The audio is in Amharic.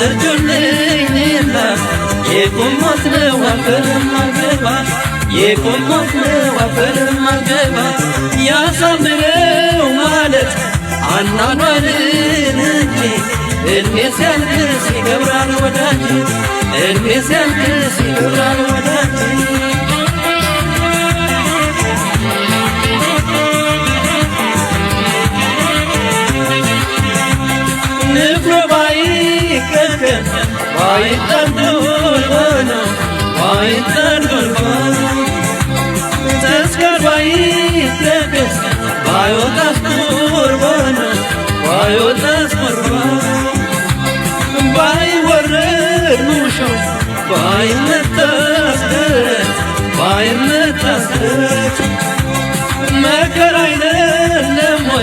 እርጁልኝና የቁሞት ነው አፈርም አልገባ የቁሞት ነው አፈርም አልገባ ያሳምረው ማለት አናኗርን እንጂ እድሜ ሲያልቅስ ይገብራል ወዳጅ እድሜ ሲያልቅስ ይገብራል ወዳጅ ንፍሮ ባይቀቀም ባይጠብቅ